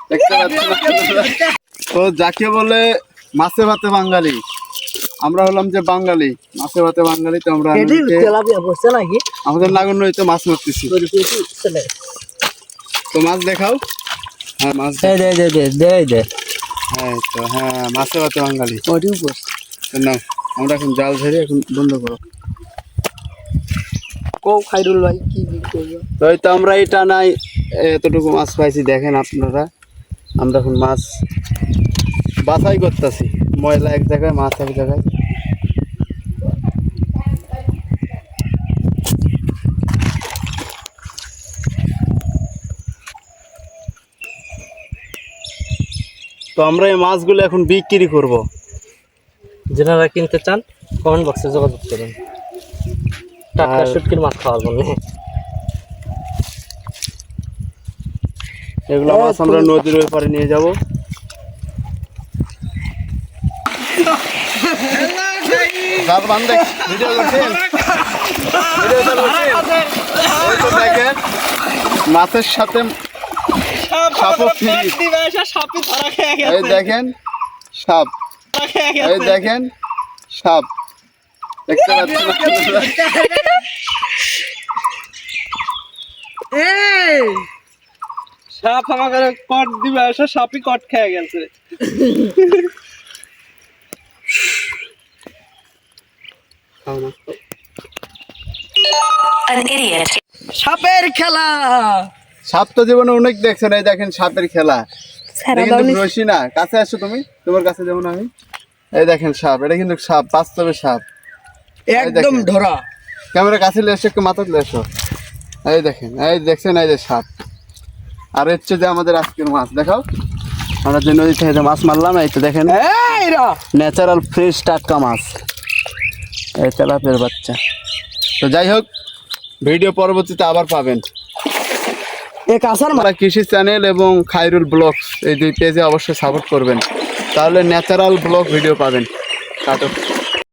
দেখতে পাচ্ছেন তো যাকে বলে মাছে ভাতে বাঙালি, আমরা হলাম যে বাঙালি, মাছে ভাতে বাঙালি। তো আমরা আমাদের নাগর নদীতে মাছ মারতেছি। তো মাছ দেখাও। হ্যাঁ মাছ হ্যাঁ তো হ্যাঁ মাছে ভাতে বাঙালি। না আমরা এখন জাল ধরে এখন বন্ধ করো। তো এই তো আমরা এটা নাই এতটুকু মাছ পাইছি, দেখেন আপনারা। আমরা এখন মাছ বাছাই করতেছি, ময়লা এক জায়গায় মাছ এক জায়গায়। তো আমরা এই মাছগুলো এখন বিক্রি করব। যারা কিনতে চান কমেন্ট বক্সে যোগাযোগ করুন। টাটকা শুটকির মাছ খাওয়ার জন্য এগুলো মাছ আমরা নদীর ওই পারে নিয়ে যাব। মাছের সাথে এই দেখেন সাপ, এই দেখেন সাপ, দেখতে পাচ্ছেন। সাপ আমাকে কট দিবে, এসে সাপই কট খেয়ে গেছে। সাপের খেলা, সাপ তো জীবনে অনেক দেখছেন। এই দেখেন সাপের খেলা, রশি না। কাছে আসো তুমি, তোমার কাছে যেমন আমি। এই দেখেন সাপ, এটা কিন্তু সাপ, বাস্তবে সাপ একদম ধরা। ক্যামেরা কাছে এসে একটু মাথা তুলে এসো। এই দেখেন, এই দেখছেন, এই যে সাপ। আর হচ্ছে যে আমাদের আজকের মাছ দেখাও। আমরা যে নদী থেকে মাছ মারলাম, এই তো দেখেন ন্যাচারাল ফ্রেশ টাটকা মাছ, এই তেলাপিয়ার বাচ্চা। তো যাই হোক, ভিডিও পরবর্তীতে আবার পাবেন। আমরা কৃষি চ্যানেল এবং খায়রুল ব্লগস এই দুই পেজে অবশ্যই সাপোর্ট করবেন, তাহলে ন্যাচারাল ব্লগ ভিডিও পাবেন। কাটো।